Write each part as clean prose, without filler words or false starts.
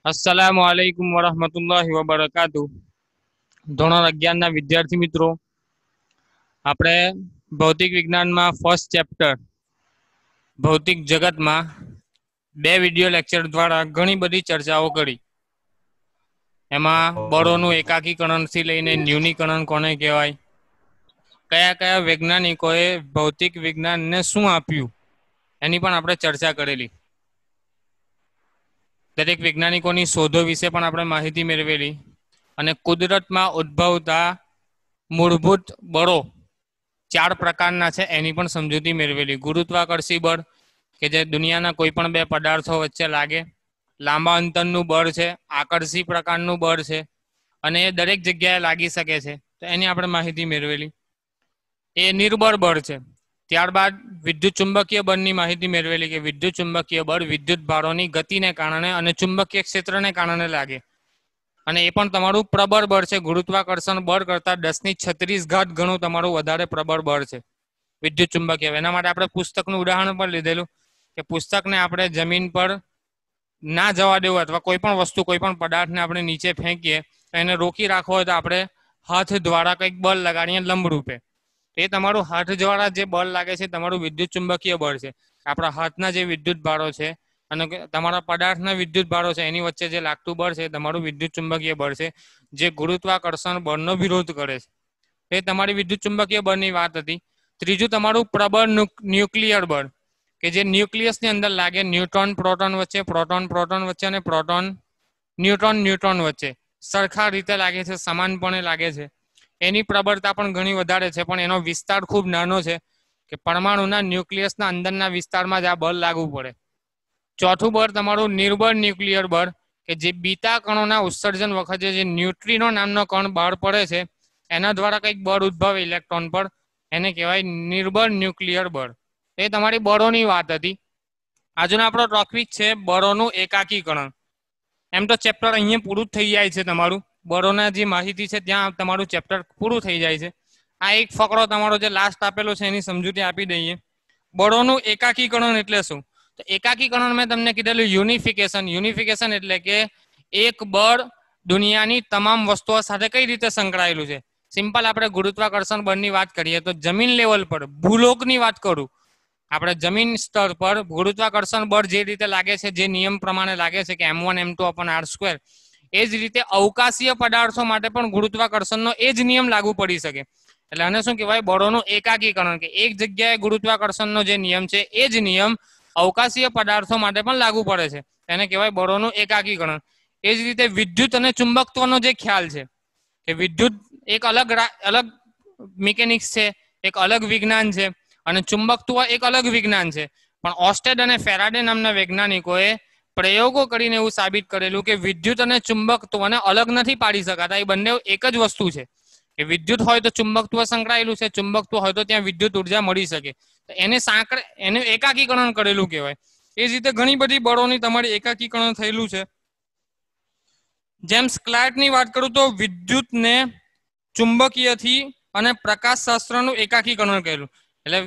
अस्सलामु अलैकुम वरहमतुल्लाहि वबरकातुह। ધોરણ 11 ના વિદ્યાર્થી મિત્રો, આપણે ભૌતિક વિજ્ઞાનમાં ફર્સ્ટ ચેપ્ટર ભૌતિક જગતમાં બે વિડિયો લેક્ચર દ્વારા ઘણી બધી ચર્ચાઓ કરી। એમાં બળોનું એકાકીકરણથી લઈને ન્યૂનીકરણ કોને કહેવાય, કયા કયા વૈજ્ઞાનિકોએ ભૌતિક વિજ્ઞાનને શું આપ્યું એની પણ આપણે ચર્ચા કરેલી। દરેક વૈજ્ઞાનિકોની શોધો વિશે પણ આપણે માહિતી મેળવેલી અને કુદરતમાં ઉદ્ભવતા મૂળભૂત બળો 4 પ્રકારના છે એની પણ સમજૂતી મેળવેલી। ગુરુત્વાકર્ષી બળ કે જે દુનિયાના કોઈ પણ બે પદાર્થો વચ્ચે લાગે, લાંબા અંતરનું બળ છે, આકર્ષી પ્રકારનું બળ છે અને એ દરેક જગ્યાએ લાગી શકે છે, તો એની આપણે માહિતી મેળવેલી। એ નિર્બળ બળ છે। ત્યારબાદ વિદ્યુત ચુંબકીય બળની માહિતી મેળવેલી કે વિદ્યુત ચુંબકીય બળ વિદ્યુત ભારોની ગતિને કારણે અને ચુંબકીય ક્ષેત્રને કારણે લાગે અને એ પણ તમારું પ્રબળ બળ છે। ગુરુત્વાકર્ષણ બળ કરતાં 10⁻36 ગણું તમારું વધારે પ્રબળ બળ છે વિદ્યુત ચુંબકીય। એના માટે આપણે પુસ્તકનું ઉદાહરણ પણ લીધેલું કે પુસ્તકને આપણે જમીન પર ના જવા દેવું અથવા કોઈ પણ વસ્તુ કોઈ પણ પદાર્થને આપણે નીચે ફેંકીએ તો એને રોકી રાખવો હોય તો આપણે હાથ દ્વારા કંઈક બળ લગાડીએ લંબરૂપે, એ તમારું હાથ દ્વારા જે બળ લાગે છે તમારું વિદ્યુત ચુંબકીય બળ છે। આપણા હાથના જે વિદ્યુત ભારો છે અને તમારા પદાર્થના વિદ્યુત ભારો છે એની વચ્ચે જે લાગતું બળ છે તમારું વિદ્યુત ચુંબકીય બળ છે, જે ગુરુત્વાકર્ષણ બળનો વિરોધ કરે છે। એ તમારી વિદ્યુત ચુંબકીય બળની વાત હતી। ત્રીજું તમારું પ્રબળ ન્યુક્લિયર બળ કે જે ન્યુક્લિયસની અંદર લાગે, ન્યુટ્રોન પ્રોટોન વચ્ચે, પ્રોટોન પ્રોટોન વચ્ચે અને પ્રોટોન ન્યુટ્રોન ન્યુટ્રોન વચ્ચે સરખા રીતે લાગે છે, સમાનપણે લાગે છે। એની પ્રબળતા પણ ઘણી વધારે છે, પણ એનો વિસ્તાર ખૂબ નાનો છે કે પરમાણુના ન્યુક્લિયસના અંદરના વિસ્તારમાં જ આ બળ લાગુ પડે। ચોથું બળ તમારું નિર્બળ ન્યુક્લિયર બળ કે જે બીટા કણોના ઉત્સર્જન વખતે જે ન્યુટ્રિનો નામનો કણ બહાર પડે છે એના દ્વારા કંઈક બળ ઉદ્ભવે ઇલેક્ટ્રોન પર, એને કહેવાય નિર્બળ ન્યુક્લિયર બળ। એ તમારી બળોની વાત હતી। આજનો આપણો ટોપિક છે બળોનું એકાકીકરણ। એમ તો ચેપ્ટર અહીંયા પૂરું થઈ જાય છે, તમારું બળોના જે માહિતી છે ત્યાં તમારું ચેપ્ટર પૂરું થઈ જાય છે। આ એક ફકરો તમારો જે લાસ્ટ આપેલો છે એની સમજૂતી આપી દઈએ। બળોનું એકાકીકરણ એટલે શું? તો એકાકીકરણ મેં તમને કીધેલું યુનિફિકેશન। યુનિફિકેશન એટલે કે એક બળ દુનિયાની તમામ વસ્તુઓ સાથે કઈ રીતે સંકળાયેલું છે। સિમ્પલ આપણે ગુરુત્વાકર્ષણ બળની વાત કરીએ તો જમીન લેવલ પર, ભૂલોકની વાત કરું, આપણે જમીન સ્તર પર ગુરુત્વાકર્ષણ બળ જે રીતે લાગે છે, જે નિયમ પ્રમાણે લાગે છે કે m1 m2/r², એ જ રીતે અવકાશીય પદાર્થો માટે પણ ગુરુત્વાકર્ષણનો એ જ નિયમ લાગુ પડી શકે। એટલે આને શું કહેવાય? બળોનું એકાકીકરણ, કે એક જગ્યાએ ગુરુત્વાકર્ષણનો જે નિયમ છે એ જ નિયમ અવકાશીય પદાર્થો માટે પણ લાગુ પડે છે, એને કહેવાય બળોનું એકાકીકરણ। એ જ રીતે વિદ્યુત અને ચુંબકત્વનો જે ખ્યાલ છે કે વિદ્યુત એક અલગ મિકેનિક્સ છે, એક અલગ વિજ્ઞાન છે અને ચુંબકત્વ એક અલગ વિજ્ઞાન છે, પણ ઓસ્ટેડ અને ફેરાડે નામના વૈજ્ઞાનિકોએ પ્રયોગો કરીને એવું સાબિત કરેલું કે વિદ્યુત અને ચુંબકત્વને અલગ નથી પાડી શકાતા, એ બંને એક જ વસ્તુ છે કે વિદ્યુત હોય તો ચુંબકત્વ સંકળાયેલું છે, ચુંબકત્વ હોય તો ત્યાં વિદ્યુત ઉર્જા મળી શકે, તો એને એકાકીકરણ કરેલું કહેવાય। એ જ રીતે ઘણી બધી બળોની તમારી એકાકીકરણ થયેલું છે। જેમ્સ ક્લાર્કની વાત કરું તો વિદ્યુતને ચુંબકીયથી અને પ્રકાશશાસ્ત્રનું એકાકીકરણ કરેલું। એટલે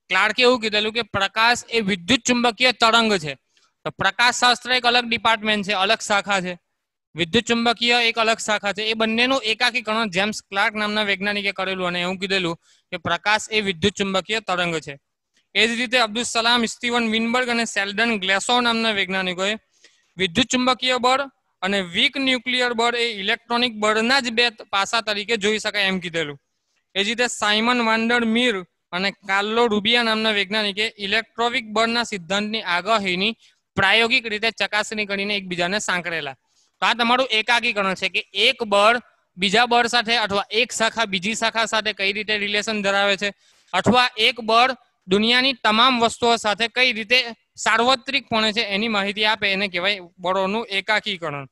ક્લાર્કે એવું કીધેલું કે પ્રકાશ એ વિદ્યુત ચુંબકીય તરંગ છે, તો પ્રકાશશાસ્ત્ર એક અલગ ડિપાર્ટમેન્ટ છે, અલગ શાખા છે, વિદ્યુત ચુંબકીય એક અલગ શાખા છે। એ બંનેનું એકાકીકરણ જેમ્સ ક્લાર્ક નામના વૈજ્ઞાનિકે કરેલું અને એવું કીધેલું કે પ્રકાશ એ વિદ્યુત ચુંબકીય તરંગ છે। એ જ રીતે અબ્દુલ સલામ, સ્ટીવન વિનબર્ગ અને સેલ્ડન ગ્લેસોવ નામના વૈજ્ઞાનિકોએ વિદ્યુત ચુંબકીય બળ અને વીક ન્યુક્લિયર બળ એ ઇલેક્ટ્રોનિક બળના જ બે પાસા તરીકે જોઈ શકાય એમ કીધેલું। એ જ રીતે સાયમન વાન્ડર મીર અને કાર્લો રૂબિયા નામના વૈજ્ઞાનિકે ઇલેક્ટ્રોનિક બળના સિદ્ધાંતની આગાહીની પ્રાયોગિક રીતે ચકાસણી કરીને એકબીજાને સાંકળેલા। તો આ તમારું એકાકીકરણ છે કે એક બળ બીજા બળ સાથે અથવા એક શાખા બીજી શાખા સાથે કઈ રીતે રિલેશન ધરાવે છે, અથવા એક બળ દુનિયાની તમામ વસ્તુઓ સાથે કઈ રીતે સાર્વત્રિકપણે છે એની માહિતી આપે, એને કહેવાય બળોનું એકાકીકરણ।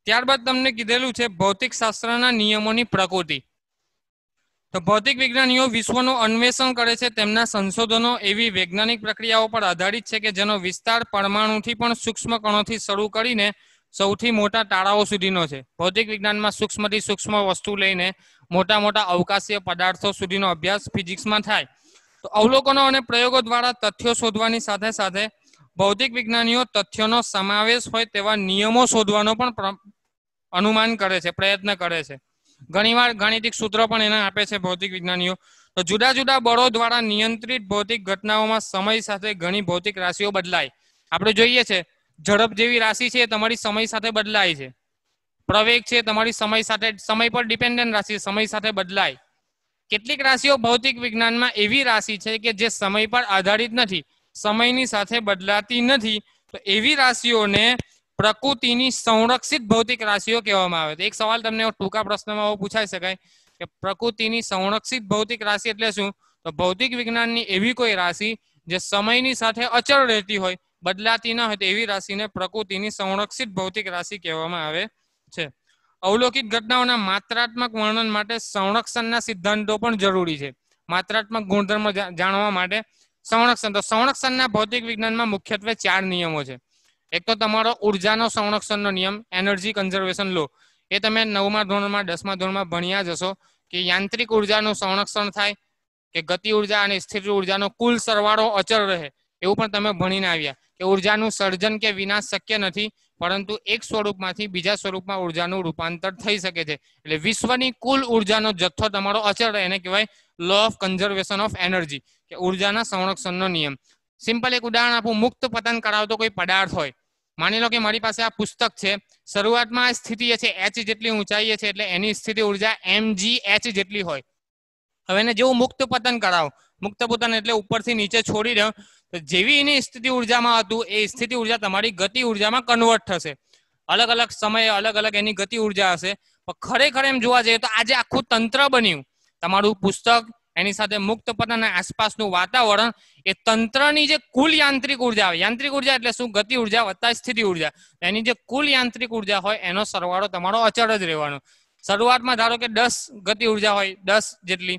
ત્યારબાદ તમને કીધેલું છે ભૌતિક શાસ્ત્રના નિયમોની પ્રકૃતિ। તો ભૌતિક વિજ્ઞાનીઓ વિશ્વનું અન્વેષણ કરે છે, તેમના સંશોધનો એવી વૈજ્ઞાનિક પ્રક્રિયાઓ પર આધારિત છે કે જેનો વિસ્તાર પરમાણુથી પણ સૂક્ષ્મ કણોથી શરૂ કરીને સૌથી મોટા તારાઓ સુધીનો છે। ભૌતિક વિજ્ઞાનમાં સૂક્ષ્મથી સૂક્ષ્મ વસ્તુ લઈને મોટા મોટા અવકાશીય પદાર્થો સુધીનો અભ્યાસ ફિઝિક્સમાં થાય। તો અવલોકનો અને પ્રયોગો દ્વારા તથ્યો શોધવાની સાથે સાથે ભૌતિક વિજ્ઞાનીઓ તથ્યોનો સમાવેશ હોય તેવા નિયમો શોધવાનો પણ અનુમાન કરે છે, પ્રયત્ન કરે છે. ઘણીવાર ગાણિતિક સૂત્રો પણ એને આપે છે ભૌતિક વિજ્ઞાનીઓ. તો જુદા જુદા બળો દ્વારા નિયંત્રિત ભૌતિક ઘટનાઓમાં સમય સાથે ઘણી ભૌતિક રાશિઓ બદલાય. આપણે જોઈએ છે ઝડપ જેવી રાશિ છે તમારી સમય સાથે બદલાય છે. પ્રવેગ છે તમારી સમય સાથે, સમય પર ડિપેન્ડન્ટ રાશિ, સમય સાથે બદલાય. કેટલીક રાશિઓ ભૌતિક વિજ્ઞાનમાં એવી રાશિ છે કે જે સમય પર આધારિત નથી, સમયની સાથે બદલાતી નથી. તો એવી રાશિઓને પ્રકૃતિની સંરક્ષિત ભૌતિક રાશિઓ કહેવામાં આવે છે. એક સવાલ તમને ટૂંકા પ્રશ્નમાં પૂછાઈ શકાય કે પ્રકૃતિની સંરક્ષિત ભૌતિક રાશિ એટલે શું? તો ભૌતિક વિજ્ઞાનની એવી કોઈ રાશિ જે સમયની સાથે અચળ રહેતી હોય, બદલાતી ન હોય, એવી રાશિને પ્રકૃતિની સંરક્ષિત ભૌતિક રાશિ કહેવામાં આવે છે. અવલોકિત ઘટનાઓના માત્રાત્મક વર્ણન માટે સંરક્ષણના સિદ્ધાંતો પણ જરૂરી છે. માત્રાત્મક ગુણધર્મ જાણવા માટે સંરક્ષણ. તો સંરક્ષણના ભૌતિક વિજ્ઞાનમાં મુખ્યત્વે 4 નિયમો છે. એક તો તમારો ઉર્જાનો સંરક્ષણનો નિયમ, એનર્જી કન્ઝર્વેશન લો. એ તમે 9મા ધોરણમાં 10મા ધોરણમાં ભણ્યા જ હશો કે યાંત્રિક ઉર્જાનું સંરક્ષણ થાય કે ગતિ ઉર્જા અને સ્થિર ઉર્જાનો કુલ સરવાળો અચળ રહે, એવું પણ તમે ભણીને આવ્યા કે ઉર્જાનું સર્જન કે વિનાશ શક્ય નથી, પરંતુ એક સ્વરૂપમાંથી બીજા સ્વરૂપમાં ઉર્જાનું રૂપાંતર થઈ શકે છે. એટલે વિશ્વની કુલ ઉર્જાનો જથ્થો તમારો અચળ રહે, એને કહેવાય law of conservation of energy કે ઉર્જાના સંરક્ષણનો નિયમ. સિમ્પલ એક ઉદાહરણ આપું. મુક્ત પતન કરાવતો કોઈ પદાર્થ હોય, માની લો કે મારી પાસે આ પુસ્તક છે. શરૂઆતમાં સ્થિતિ છે h જેટલી ઊંચાઈએ છે, એટલે એની સ્થિતિ ઉર્જા mgh જેટલી હોય. હવે એને જેવું મુક્ત પતન કરાવો, મુક્ત પતન એટલે ઉપરથી નીચે છોડી દો, તો જેવી એની સ્થિતિ ઉર્જામાં હતું એ સ્થિતિ ઉર્જા તમારી ગતિ ઉર્જામાં કન્વર્ટ થશે. અલગ અલગ સમયે અલગ અલગ એની ગતિ ઉર્જા હશે. પણ ખરેખર એમ જોવા જઈએ તો આજે આખું તંત્ર બન્યું, તમારું પુસ્તક, એની સાથે મુક્ત પતન અને આસપાસનું વાતાવરણ, એ તંત્રની જે કુલ યાંત્રિક ઉર્જા આવે, યાંત્રિક ઉર્જા એટલે શું? ગતિ ઉર્જા વત્તા સ્થિતિ ઉર્જા, એની જે કુલ યાંત્રિક ઉર્જા હોય એનો સરવાળો તમારો અચળ જ રહેવાનો. શરૂઆતમાં ધારો કે 10 ગતિ ઉર્જા હોય, 10 જેટલી,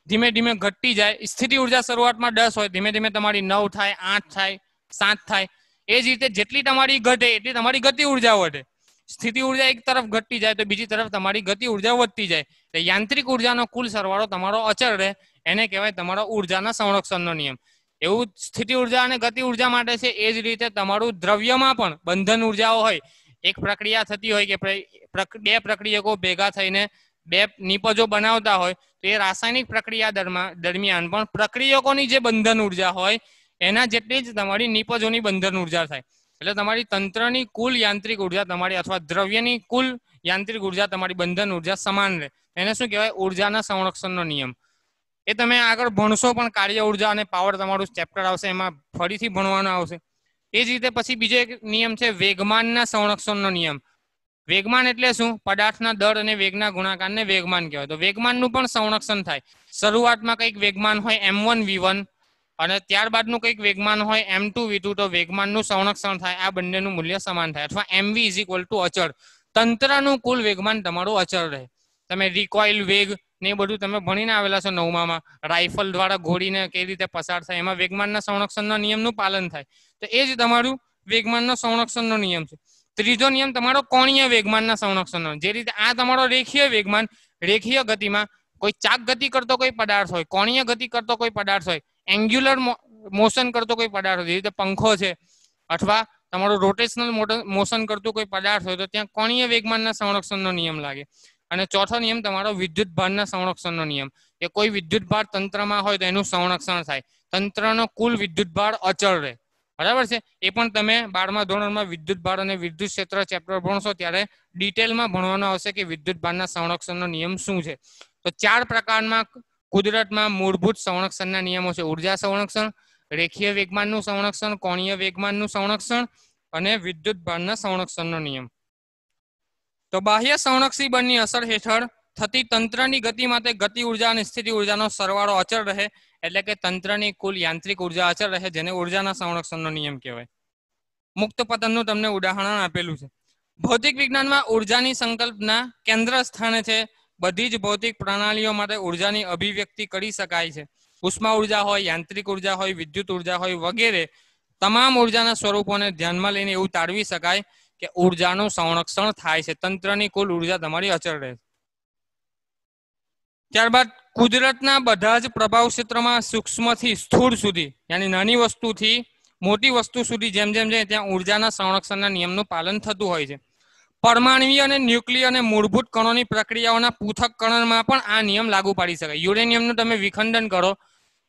ધીમે ધીમે ઘટતી જાય. સ્થિતિ ઉર્જા શરૂઆતમાં 10 હોય, ધીમે ધીમે તમારી 9 થાય, 8 થાય, 7 થાય. એ જ રીતે જેટલી તમારી ઘટે એટલી તમારી ગતિ ઉર્જા વધે. સ્થિતિ ઉર્જા એક તરફ ઘટતી જાય તો બીજી તરફ તમારી ગતિ ઉર્જા વધતી જાય. એટલે યાંત્રિક ઉર્જાનો કુલ સરવાળો તમારો અચળ રહે, એને કહેવાય તમારો ઉર્જાના સંરક્ષણનો નિયમ. એવું સ્થિતિ ઉર્જા અને ગતિ ઉર્જા માટે છે. એ જ રીતે તમારું દ્રવ્યમાં પણ બંધન ઉર્જાઓ હોય. એક પ્રક્રિયા થતી હોય કે 2 પ્રક્રિયકો ભેગા થઈને 2 નિપજો બનાવતા હોય, તો એ રાસાયણિક પ્રક્રિયા દરમિયાન પણ પ્રક્રિયકોની જે બંધન ઉર્જા હોય એના જેટલી જ તમારી નિપજોની બંધન ઉર્જા થાય. એટલે તમારી તંત્રની કુલ યાંત્રિક ઉર્જા તમારી, અથવા દ્રવ્યની કુલ યાંત્રિક ઉર્જા તમારી બંધન ઉર્જા સમાન રહે. એને શું કહેવાય? ઉર્જાના સંરક્ષણનો નિયમ. એ તમે આગળ ભણશો પણ, કાર્ય ઉર્જા અને પાવર તમારું ચેપ્ટર આવશે, એમાં ફરીથી ભણવાનું આવશે. એ જ રીતે પછી બીજો એક નિયમ છે વેગમાનના સંરક્ષણનો નિયમ. વેગમાન એટલે શું? પદાર્થના દળ અને વેગના ગુણાકારને વેગમાન કહેવાય. તો વેગમાનનું પણ સંરક્ષણ થાય. શરૂઆતમાં કંઈક વેગમાન હોય m1 v1 અને ત્યારબાદનું કંઈક વેગમાન હોય m2 v2, તો વેગમાનનું સંરક્ષણ થાય. આ બંનેનું મૂલ્ય સમાન થાય. અથવા mv = અચળ. તંત્રનું કુલ વેગમાન તમારું અચળ રહે. તમે રિકોઇલ વેગ ને એ બધું તમે ભણીને આવેલા છો 9માં. રાઇફલ દ્વારા ઘોડીને કઈ રીતે પસાર થાય, એમાં વેગમાનના સંરક્ષણના નિયમનું પાલન થાય. તો એ જ તમારું વેગમાનનો સંરક્ષણનો નિયમ છે. ત્રીજો નિયમ તમારો કોણીય વેગમાનના સંરક્ષણનો. જે રીતે આ તમારો રેખીય વેગમાન, રેખીય ગતિમાં કોઈ ચાક ગતિ કરતો કોઈ પદાર્થ હોય, કોણીય ગતિ કરતો કોઈ પદાર્થ હોય, એન્ગ્યુલર મોશન કરતો કોઈ પદાર્થ હોય, જે રીતે પંખો છે, અથવા તમારો રોટેશનલ મોશન કરતો કોઈ પદાર્થ હોય, તો ત્યાં કોણીય વેગમાનના સંરક્ષણનો નિયમ લાગે. અને ચોથો નિયમ તમારો વિદ્યુત ભારના સંરક્ષણનો નિયમ, કે કોઈ વિદ્યુત ભાર તંત્રમાં હોય તો એનું સંરક્ષણ થાય. તંત્રનો કુલ વિદ્યુત ભાર અચળ રહે. બરાબર છે. એ પણ તમે 12મા ધોરણમાં વિદ્યુત ભાર અને વિદ્યુત ક્ષેત્ર ચેપ્ટર ભણશો ત્યારે ડિટેલમાં ભણવાનું આવશે કે વિદ્યુત ભારના સંરક્ષણનો નિયમ શું છે. તો 4 પ્રકારમાં કુદરતમાં મૂળભૂત સંરક્ષણના નિયમો છે. ઉર્જા સંરક્ષણ, રેખીય વેગમાનનું સંરક્ષણ, કોણીય વેગમાનનું સંરક્ષણ અને વિદ્યુત ભારના સંરક્ષણનો નિયમ. તો બાહ્ય સંરક્ષી બળની અસર હેઠળ થતી તંત્રની ગતિ માટે ગતિ ઉર્જા અને સ્થિતિ ઉર્જાનો સરવાળો અચળ રહે, એટલે કે તંત્રની કુલ યાંત્રિક ઉર્જા અચળ રહે, જેને ઉર્જાના સંરક્ષણનો નિયમ કહેવાય. મુક્ત પતનનું તમને ઉદાહરણ આપેલું છે. ભૌતિક વિજ્ઞાનમાં ઉર્જાની સંકલ્પના કેન્દ્ર સ્થાને છે. બધી જ ભૌતિક પ્રણાલીઓ માટે ઉર્જાની અભિવ્યક્તિ કરી શકાય છે. ઉષ્મા ઉર્જા હોય, યાંત્રિક ઉર્જા હોય, વિદ્યુત ઉર્જા હોય વગેરે તમામ ઉર્જાના સ્વરૂપોને ધ્યાનમાં લઈને એવું તારવી શકાય કે ઉર્જાનું સંરક્ષણ થાય છે. તંત્રની કુલ ઉર્જા તમારી અચળ રહે. ત્યારબાદ કુદરતના બધા જ પ્રભાવ ક્ષેત્રમાં સૂક્ષ્મથી સ્થૂળ સુધી, યાની નાની વસ્તુથી મોટી વસ્તુ સુધી જેમ જેમ જાય ત્યાં ઉર્જાના સંરક્ષણના નિયમનું પાલન થતું હોય છે. પરમાણ્વીય અને ન્યુક્લિયર અને મૂળભૂત કણોની પ્રક્રિયાઓના પૃથક્કરણમાં પણ આ નિયમ લાગુ પાડી શકાય. યુરેનિયમનું તમે વિખંડન કરો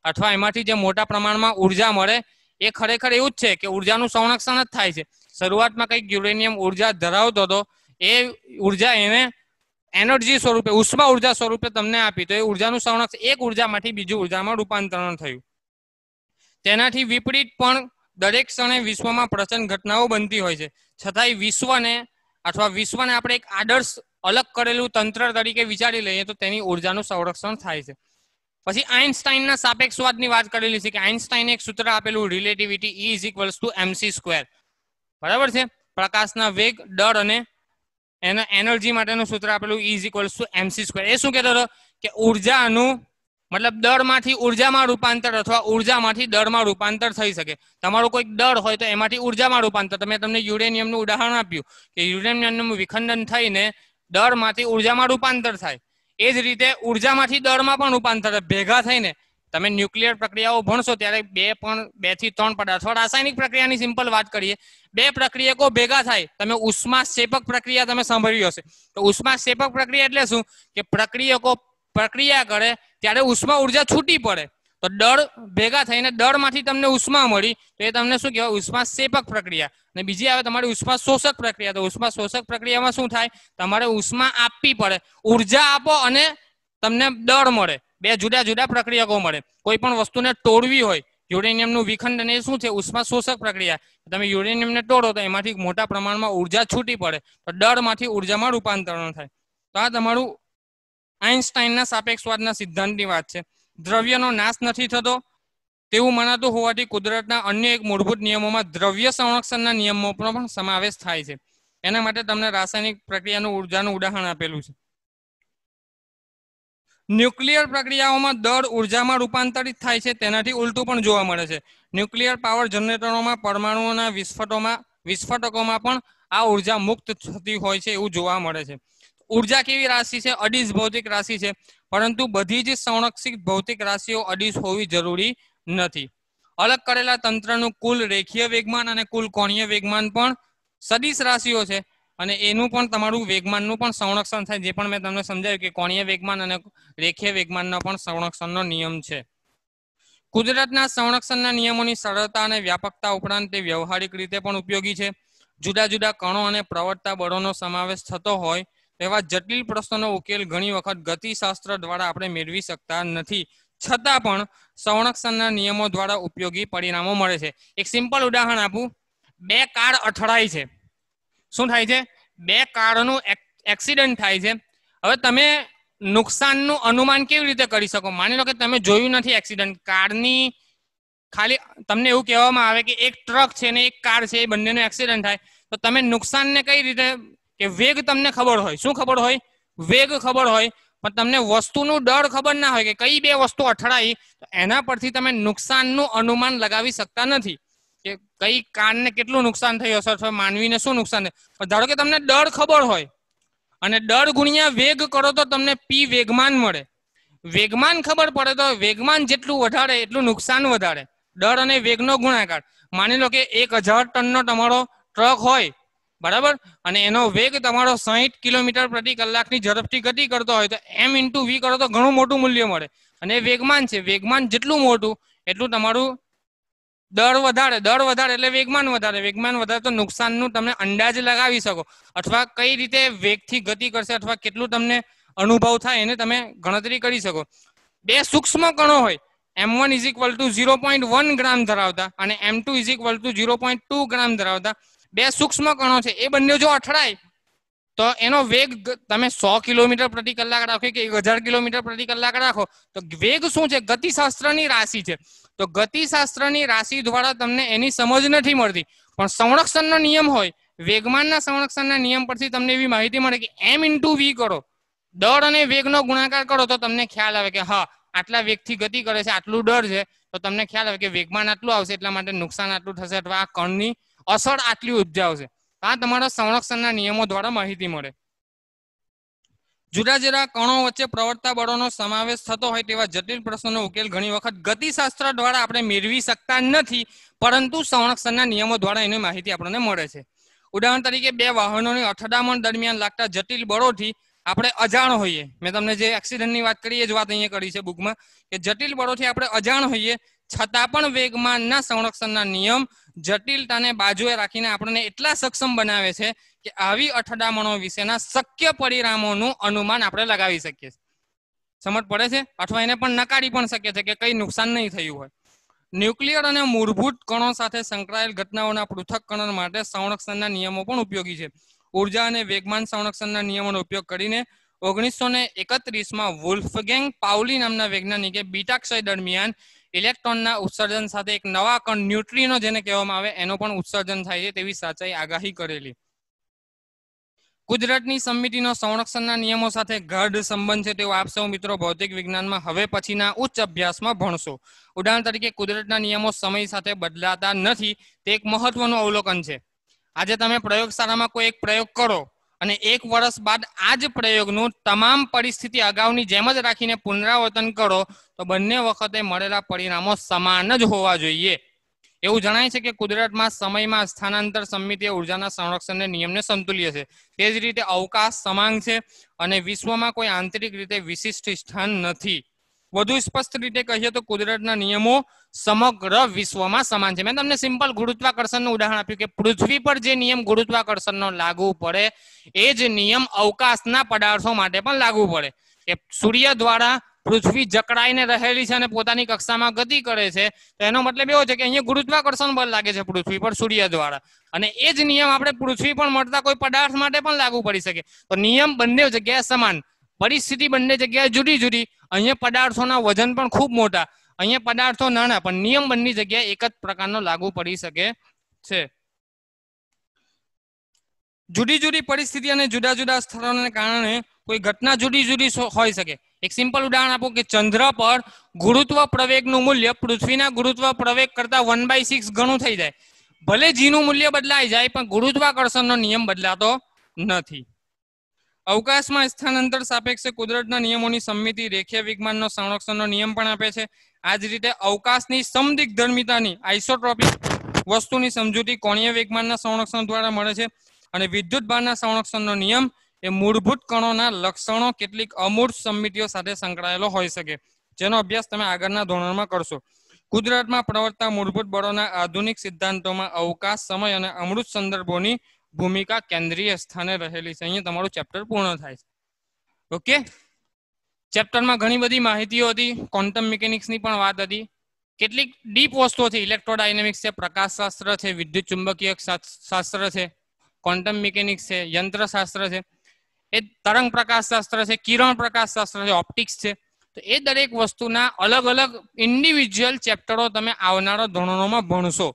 અથવા એમાંથી જે મોટા પ્રમાણમાં ઉર્જા મળે એ ખરેખર એવું જ છે કે ઉર્જાનું સંરક્ષણ જ થાય છે. શરૂઆતમાં કંઈક યુરેનિયમ ઉર્જા ધરાવતો હતો, એ ઉર્જા એને એનર્જી સ્વરૂપે ઉષ્મા ઉર્જા સ્વરૂપે તમને આપી, તો એ ઉર્જાનું સંરક્ષણ એક ઉર્જામાંથી બીજી ઉર્જામાં રૂપાંતરણ થયું. તેનાથી વિપરીત પણ દરેક ક્ષણે વિશ્વમાં પ્રચંડ ઘટનાઓ બનતી હોય છે, છતાંય વિશ્વને આપણે એક આદર્શ અલગ કરેલું તંત્ર તરીકે વિચારી લઈએ તો તેની ઉર્જાનું સંરક્ષણ થાય છે. પછી આઇન્સ્ટાઈનના સાપેક્ષવાદની વાત કરેલી છે કે આઇન્સ્ટાઈને એક સૂત્ર આપેલું રિલેટિવિટી E = mc². બરાબર છે. પ્રકાશના વેગ, દળ અને એના એનર્જી માટેનું સૂત્ર આપેલું E = mc². એ શું કહેતો હતો કે ઉર્જાનું મતલબ દળમાંથી ઉર્જામાં રૂપાંતર અથવા ઉર્જામાંથી દળમાં રૂપાંતર થઈ શકે. તમારું કોઈક દળ હોય તો એમાંથી ઉર્જામાં રૂપાંતર. તમને યુરેનિયમનું ઉદાહરણ આપ્યું કે યુરેનિયમનું વિખંડન થઈને દળમાંથી ઉર્જામાં રૂપાંતર થાય. એ જ રીતે ઉર્જામાંથી દળમાં પણ રૂપાંતર ભેગા થઈને તમે ન્યુક્લિયર પ્રક્રિયાઓ ભણશો ત્યારે 2 થી 3 પદાર્થ અથવા રાસાયણિક પ્રક્રિયાની સિમ્પલ વાત કરીએ, 2 પ્રક્રિયકો ભેગા થાય. તમે ઉષ્માક્ષેપક પ્રક્રિયા તમે સાંભળ્યું હશે. તો ઉષ્માક્ષેપક પ્રક્રિયા એટલે શું કે પ્રક્રિયકો પ્રક્રિયા કરે ત્યારે ઉષ્મા ઉર્જા છૂટી પડે, તો દળ ભેગા થઈને દળમાંથી તમને ઉષ્મા મળી, તો એ તમને શું કહેવાય ઉષ્માક્ષેપક પ્રક્રિયા. અને બીજી આવે તમારી ઉષ્મા શોષક પ્રક્રિયા. તો ઉષ્મા શોષક પ્રક્રિયામાં શું થાય, તમારે ઉષ્મા આપવી પડે, ઉર્જા આપો અને તમને દળ મળે. 2 જુદા જુદા પ્રક્રિયકો મળે. કોઈ પણ વસ્તુને તોડવી હોય, યુરેનિયમનું વિખંડન એ શું છે ઉષ્મા શોષક પ્રક્રિયા. તમે યુરેનિયમને તોડો તો એમાંથી મોટા પ્રમાણમાં ઉર્જા છૂટી પડે, તો દળમાંથી ઉર્જામાં રૂપાંતરણ થાય. તો આ તમારું આઇન્સ્ટાઈનના સાપેક્ષવાદના સિદ્ધાંતની વાત છે. દ્રવ્યનો નાશ નથી થતો તેવું મનાતું હોવાથી કુદરતના અન્ય એક મૂળભૂત નિયમોમાં દ્રવ્ય સંરક્ષણના નિયમો પણ સમાવેશ થાય છે. એના માટે તમને રાસાયણિક પ્રક્રિયાનું ઉર્જાનું ઉદાહરણ આપેલું છે. ન્યુક્લિયર પ્રક્રિયાઓમાં દળ ઉર્જામાં રૂપાંતરિત થાય છે, તેનાથી ઉલટું પણ જોવા મળે છે. ન્યુક્લિયર પાવર જનરેટરોમાં પરમાણુઓના વિસ્ફોટકોમાં પણ આ ઉર્જા મુક્ત થતી હોય છે એવું જોવા મળે છે. ઉર્જા કેવી રાશિ છે? અદિશ ભૌતિક રાશિ છે, પરંતુ બધી જ સંરક્ષિત ભૌતિક રાશિઓ અદિશ હોવી જરૂરી નથી. અલગ કરેલા તંત્રનું કુલ રેખીય વેગમાન અને કુલ કોણીય વેગમાન પણ સદિશ રાશિઓ છે, અને એનું પણ તમારું વેગમાનનું પણ સંરક્ષણ થાય. જે પણ મેં તમને સમજાવ્યું કે કોણીય વેગમાન અને રેખીય વેગમાનનો પણ સંરક્ષણનો નિયમ છે. કુદરતના સંરક્ષણના નિયમોની સરળતા અને વ્યાપકતા ઉપરાંત તે વ્યવહારિક રીતે પણ ઉપયોગી છે. જુદા જુદા કણો અને પ્રવર્તતા બળોનો સમાવેશ થતો હોય તેવા જટિલ પ્રશ્નોનો ઉકેલ ઘણી વખત ગતિશાસ્ત્ર દ્વારા આપણે મેળવી શકતા નથી, છતાં પણ સંરક્ષણના નિયમો દ્વારા ઉપયોગી પરિણામો મળે છે. એક સિમ્પલ ઉદાહરણ આપું. 2 કાર અથડાય છે. શું થાય છે? 2 કારનું એક્સિડન્ટ થાય છે. હવે તમે નુકસાનનું અનુમાન કેવી રીતે કરી શકો? માની લો કે તમે જોયું નથી એક્સિડન્ટ, કારની ખાલી તમને એવું કહેવામાં આવે કે એક ટ્રક છે ને એક કાર છે, એ બંનેનો એક્સિડન્ટ થાય, તો તમે નુકસાનને કઈ રીતે કે વેગ તમને ખબર હોય, શું ખબર હોય? વેગ ખબર હોય, પણ તમને વસ્તુનું દળ ખબર ના હોય કે કઈ 2 વસ્તુ અથડાઈ, તો એના પરથી તમે નુકસાનનું અનુમાન લગાવી શકતા નથી કે કઈ કારને કેટલું નુકસાન થયું હશે અથવા માનવીને શું નુકસાન થયું. ધારો કે તમને દળ ખબર હોય અને દળ ગુણ્યા વેગ કરો તો તમને P વેગમાન મળે. વેગમાન ખબર પડે તો વેગમાન જેટલું વધારે એટલું નુકસાન વધારે. દળ અને વેગનો ગુણાકાર. માની લો કે 1000 ટનનો તમારો ટ્રક હોય, બરાબર, અને એનો વેગ તમારો 60 કિલોમીટર પ્રતિ કલાકની ઝડપથી ગતિ કરતો હોય, તો m × v કરો તો ઘણું મોટું મૂલ્ય મળે. અને વેગમાન છે, વેગમાન જેટલું મોટું એટલું તમારું દળ વધારે એટલે વેગમાન વધારે તો નુકસાનનું તમે અંદાજ લગાવી શકો, અથવા કઈ રીતે વેગથી ગતિ કરશે અથવા કેટલું તમને અનુભવ થાય એને તમે ગણતરી કરી શકો. 2 સૂક્ષ્મ કણો હોય, m1 = 0.1 ગ્રામ ધરાવતા અને m2 = 0.2 ગ્રામ ધરાવતા 2 સૂક્ષ્મ કણો છે. એ બંને જો અથડાય તો એનો વેગ તમે 100 કિલોમીટર પ્રતિ કલાક રાખો કે 1000 કિલોમીટર પ્રતિ કલાક રાખો, તો વેગ શું છે? ગતિશાસ્ત્રની રાશિ છે. તો ગતિશાસ્ત્રની રાશિ દ્વારા તમને એની સમજ નથી મળતી, પણ સંરક્ષણનો નિયમ હોય, વેગમાનના સંરક્ષણના નિયમ પરથી તમને એવી માહિતી મળે કે m × v કરો, દળ અને વેગનો ગુણાકાર કરો, તો તમને ખ્યાલ આવે કે હા આટલા વેગથી ગતિ કરે છે, આટલું દળ છે, તો તમને ખ્યાલ આવે કે વેગમાન આટલું આવશે, એટલા માટે નુકસાન આટલું થશે, અથવા આ કણની અસર આટલી ઉપજાવશે. આ તમારા સંરક્ષણના નિયમો દ્વારા માહિતી મળે. જુદા જુદા કણો વચ્ચે પ્રવર્તતા બળોનો સમાવેશ થતો હોય તેવા જટિલ પ્રશ્નોનો ઉકેલ ઘણી વખત ગતિશાસ્ત્ર દ્વારા આપણે મેળવી શકતા નથી, પરંતુ સંરક્ષણના નિયમો દ્વારા એની માહિતી આપણને મળે છે. ઉદાહરણ તરીકે બે વાહનોની અથડામણ દરમિયાન લાગતા જટિલ બળોથી આપણે અજાણ હોઈએ. મેં તમને જે એક્સિડન્ટની વાત કરી એ જ વાત અહીંયા કરી છે બુકમાં, કે જટિલ બળોથી આપણે અજાણ હોઈએ છતાં પણ વેગમાનના સંરક્ષણના નિયમ જટિલતાને બાજુએ રાખીને આપણને એટલા સક્ષમ બનાવે છે કે આવી અથડામણો વિશેના શક્ય પરિણામોનું અનુમાન આપણે લગાવી શકીએ. સમજ પડે છે? અથવા એને પણ નકારી પણ શકીએ છીએ કે કઈ નુકસાન નહીં થયું હોય. ન્યુક્લિયર અને મૂળભૂત કણો સાથે સંકળાયેલ ઘટનાઓના પૃથક્કરણ માટે સંરક્ષણના નિયમો પણ ઉપયોગી છે. ઉર્જા અને વેગમાન સંરક્ષણના નિયમોનો ઉપયોગ કરીને 1931માં વુલ્ફગેંગ પાઉલી નામના વૈજ્ઞાનિકે બીટા ક્ષય દરમિયાન ઇલેક્ટ્રોનના ઉત્સર્જન સાથે એક નવા કણ ન્યુટ્રિનો જેને કહેવામાં આવે એનો પણ ઉત્સર્જન થાય છે તેવી સાચાઈ આગાહી કરેલી. કુદરતની સમિતિનો સંરક્ષણના નિયમો સાથે ગાઢ સંબંધ છે તેવું આપ સૌ મિત્રો ભૌતિક વિજ્ઞાનમાં હવે પછીના ઉચ્ચ અભ્યાસમાં ભણશો. ઉદાહરણ તરીકે કુદરતના નિયમો સમય સાથે બદલાતા નથી તે એક મહત્વનું અવલોકન છે. આજે તમે પ્રયોગશાળામાં કોઈ એક પ્રયોગ કરો અને 1 વર્ષ બાદ આ જ પ્રયોગનું તમામ પરિસ્થિતિ અગાઉની જેમ જ રાખીને પુનરાવર્તન કરો તો બંને વખતે મળેલા પરિણામો સમાન જ હોવા જોઈએ. એવું જણાય છે કે કુદરતમાં સમયમાં સ્થાનાંતર સમિતિય ઉર્જાના સંરક્ષણના નિયમને સંતુલ્ય છે. તે જ રીતે અવકાશ સમાંગ છે અને વિશ્વમાં કોઈ આંતરિક રીતે વિશિષ્ટ સ્થાન નથી. વધુ સ્પષ્ટ રીતે કહીએ તો કુદરતના નિયમો સમગ્ર વિશ્વમાં સમાન છે. મેં તમને સિમ્પલ ગુરુત્વાકર્ષણનું ઉદાહરણ આપ્યું કે પૃથ્વી પર જે નિયમ ગુરુત્વાકર્ષણનો લાગુ પડે એ જ નિયમ અવકાશના પદાર્થો માટે પણ લાગુ પડે. કે સૂર્ય દ્વારા પૃથ્વી જકડાઈને રહેલી છે અને પોતાની કક્ષામાં ગતિ કરે છે, તો એનો મતલબ એવો છે કે અહીંયા ગુરુત્વાકર્ષણ બળ લાગે છે પૃથ્વી પર સૂર્ય દ્વારા, અને એ જ નિયમ આપણે પૃથ્વી પર મળતા કોઈ પદાર્થ માટે પણ લાગુ પડી શકે. તો નિયમ બંને જગ્યાએ સમાન, પરિસ્થિતિ બંને જગ્યાએ જુદી જુદી. અહીંયા પદાર્થોના વજન પણ ખૂબ મોટા, અહીંયા પદાર્થો નાના, પણ નિયમ બંને જગ્યાએ એક જ પ્રકારનો લાગુ પડી શકે છે. જુદી જુદી પરિસ્થિતિ અને જુદા જુદા સ્થળોને કારણે કોઈ ઘટના જુદી જુદી હોઈ શકે. એક સિમ્પલ ઉદાહરણ આપો કે ચંદ્ર પર ગુરુત્વ પ્રવેગનું મૂલ્ય પૃથ્વીના ગુરુત્વ પ્રવેગ કરતા 1/6 ગણું થઈ જાય. ભલે જીનું મૂલ્ય બદલાઈ જાય પણ ગુરુત્વાકર્ષણનો નિયમ બદલાતો નથી. અવકાશમાં સ્થાનાંતર સાપેક્ષે કુદરતના નિયમોની સમિતિ રેખીય વિજ્ઞાનનો સંરક્ષણનો નિયમ પણ આપે છે. આ જ રીતે અવકાશની સમદિગ્ધર્મિતાની આઇસોટ્રોપિક વસ્તુની સમજૂતી કોણીય વિજ્ઞાનના સંરક્ષણ દ્વારા મળે છે. અને વિદ્યુત ભારના સંરક્ષણનો નિયમ એ મૂળભૂત કણોના લક્ષણો કેટલીક અમૂર્ત સમિતિઓ સાથે સંકળાયેલો હોઈ શકે, જેનો અભ્યાસ તમે આગળના ધોરણમાં કરશો. કુદરતમાં પ્રવર્તતા મૂળભૂત બળોના આધુનિક સિદ્ધાંતોમાં અવકાશ, સમય અને અમૃત સંદર્ભોની ભૂમિકા કેન્દ્રીય સ્થાને રહેલી છે. અહીંયા તમારું ચેપ્ટર પૂર્ણ થાય છે. ઓકે, ચેપ્ટરમાં ઘણી બધી માહિતીઓ હતી, ક્વોન્ટમ મિકેનિક્સની પણ વાત હતી, કેટલીક ડીપ વસ્તુઓ છે, ઇલેક્ટ્રોડાયનેમિક્સ છે, પ્રકાશશાસ્ત્ર છે, વિદ્યુત ચુંબકીય શાસ્ત્ર છે, ક્વોન્ટમ મિકેનિક્સ છે, યંત્રશાસ્ત્ર છે, એ તરંગ પ્રકાશશાસ્ત્ર છે, કિરણ પ્રકાશશાસ્ત્ર છે, ઓપ્ટિક્સ છે. તો એ દરેક વસ્તુના અલગ અલગ ઇન્ડિવિજ્યુઅલ ચેપ્ટરો તમે આવનારા ધોરણોમાં ભણશો.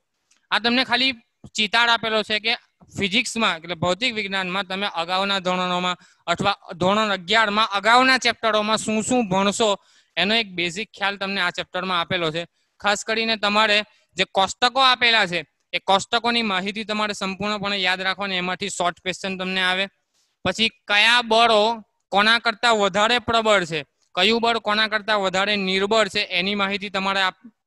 આ તમને ખાલી ચિતાર આપેલો છે કે ફિઝિક્સમાં એટલે ભૌતિક વિજ્ઞાનમાં તમે અગાઉના ધોરણોમાં અથવા ધોરણ 11માં અગાઉના ચેપ્ટરોમાં શું શું ભણશો એનો એક બેઝિક ખ્યાલ તમને આ ચેપ્ટરમાં આપેલો છે. ખાસ કરીને તમારે જે કોષ્ટકો આપેલા છે એ કોષ્ટકોની માહિતી તમારે સંપૂર્ણપણે યાદ રાખવાની, એમાંથી શોર્ટ ક્વેશ્ચન તમને આવે. પછી કયા બળો કોના કરતા વધારે પ્રબળ છે, કયું બળ કોના કરતા વધારે નિર્બળ છે એની માહિતી તમારે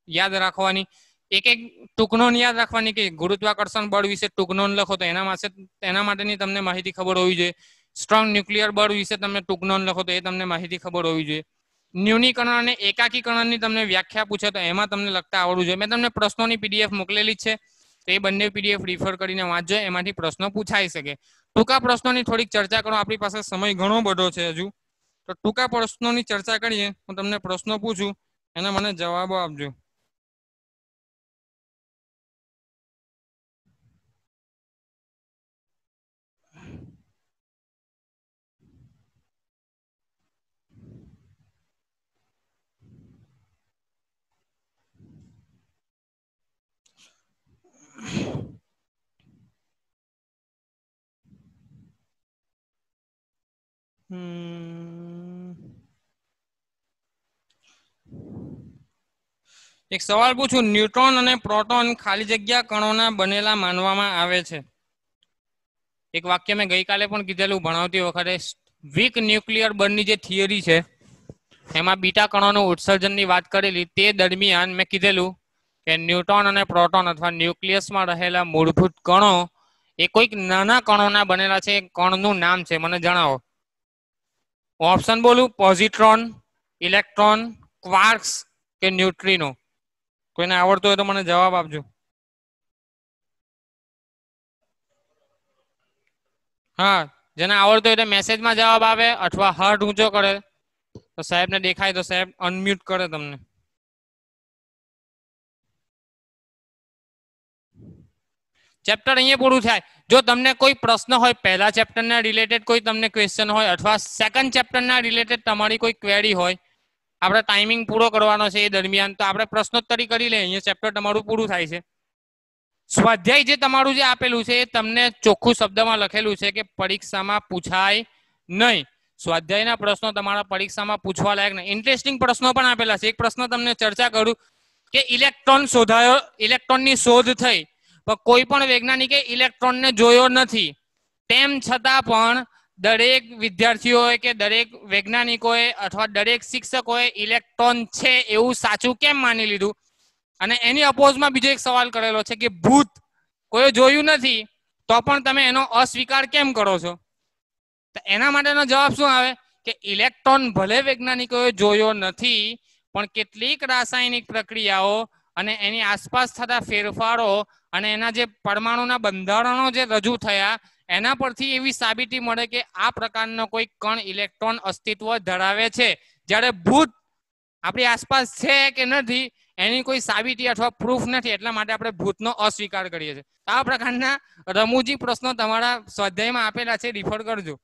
યાદ રાખવાની. એક એક ટૂંક નોંધ યાદ રાખવાની કે ગુરુત્વાકર્ષણ બળ વિશે ટૂંક નોંધ લખો તો એના માટેની તમને માહિતી ખબર હોવી જોઈએ. સ્ટ્રોંગ ન્યુક્લિયર બળ વિશે તમે ટૂંક નોંધ લખો તો એ તમને માહિતી ખબર હોવી જોઈએ. ન્યુનીકરણ અને એકાકીકરણની તમને વ્યાખ્યા પૂછે તો એમાં તમને લખતા આવડવું જોઈએ. મેં તમને પ્રશ્નોની PDF મોકલેલી જ છે, તો એ બંને PDF રિફર કરીને વાંચજો, એમાંથી પ્રશ્નો પૂછાઈ શકે. ટૂંકા પ્રશ્નોની થોડીક ચર્ચા કરો, આપણી પાસે સમય ઘણો બધો છે હજુ, તો ટૂંકા પ્રશ્નોની ચર્ચા કરીએ. હું તમને પ્રશ્નો પૂછું, એના મને જવાબો આપજો. એક સવાલ પૂછું, ન્યુટ્રોન અને પ્રોટોન ખાલી જગ્યા કણોના બનેલા માનવામાં આવે છે. એક વાક્ય મેં ગઈકાલે પણ કીધેલું ભણાવતી વખતે, વીક ન્યુક્લિયર બર્નની જે થિયરી છે એમાં બીટા કણોનું ઉત્સર્જનની વાત કરેલી. તે દરમિયાન મેં કીધેલું કે ન્યુટ્રોન અને પ્રોટોન અથવા ન્યુક્લિયસમાં રહેલા મૂળભૂત કણો એ કોઈક નાના કણોના બનેલા છે. કણનું નામ છે, મને જણાવો. ઓપ્શન બોલું? પોઝિટ્રોન, ઇલેક્ટ્રોન, ક્વાર્ક્સ કે ન્યુટ્રિનો. કોઈને આવડતો હોય તો મને જવાબ આપજો. હા, જેને આવડતો હોય તો મેસેજમાં જવાબ આવે અથવા હાર્ટ ઊંચો કરે તો સાહેબને દેખાય તો સાહેબ અનમ્યુટ કરે તમને. ચેપ્ટર અહીંયા પૂરું થાય. જો તમને કોઈ પ્રશ્ન હોય પહેલા ચેપ્ટરના રિલેટેડ, કોઈ તમને ક્વેશ્ચન હોય અથવા સેકન્ડ ચેપ્ટરના રિલેટેડ તમારી કોઈ ક્વેરી હોય, આપણે ટાઈમિંગ પૂરો કરવાનો છે એ દરમિયાન, તો આપણે પ્રશ્નોત્તરી કરી લઈએ. અહીંયા ચેપ્ટર તમારું પૂરું થાય છે. સ્વાધ્યાય જે તમારું જે આપેલું છે એ તમને ચોખ્ખું શબ્દમાં લખેલું છે કે પરીક્ષામાં પૂછાય નહીં. સ્વાધ્યાયના પ્રશ્નો તમારા પરીક્ષામાં પૂછવા લાયક નહીં. ઇન્ટરેસ્ટિંગ પ્રશ્નો પણ આપેલા છે. એક પ્રશ્ન તમને ચર્ચા કરું કે ઇલેક્ટ્રોન શોધાયો, ઇલેક્ટ્રોનની શોધ થઈ, પણ કોઈ પણ વૈજ્ઞાનિકે ઇલેક્ટ્રોનને જોયો નથી. તેમ છતાં પણ દરેક વિદ્યાર્થીઓએ કે દરેક વૈજ્ઞાનિકોએ અથવા દરેક શિક્ષકોએ ઇલેક્ટ્રોન છે એવું સાચું કેમ માની લીધું? અને એની અપોઝમાં બીજો એક સવાલ કરેલો છે કે ભૂત કોઈ જોયું નથી તો પણ તમે એનો અસ્વીકાર કેમ કરો છો? તો એના માટેનો જવાબ શું આવે કે ઇલેક્ટ્રોન ભલે વૈજ્ઞાનિકોએ જોયો નથી, પણ કેટલીક રાસાયણિક પ્રક્રિયાઓ અને એની આસપાસ થતા ફેરફારો અને એના જે પરમાણુના બંધારણો જે રજૂ થયા એના પરથી એવી સાબિતી મળે કે આ પ્રકારનો કોઈ કણ ઇલેક્ટ્રોન અસ્તિત્વ ધરાવે છે. જ્યારે ભૂત આપણી આસપાસ છે કે નથી એની કોઈ સાબિતી અથવા પ્રૂફ નથી, એટલા માટે આપણે ભૂતનો અસ્વીકાર કરીએ છીએ. આ પ્રકારના રમૂજી પ્રશ્નો તમારા સ્વાધ્યાયમાં આપેલા છે, રિફર કરજો.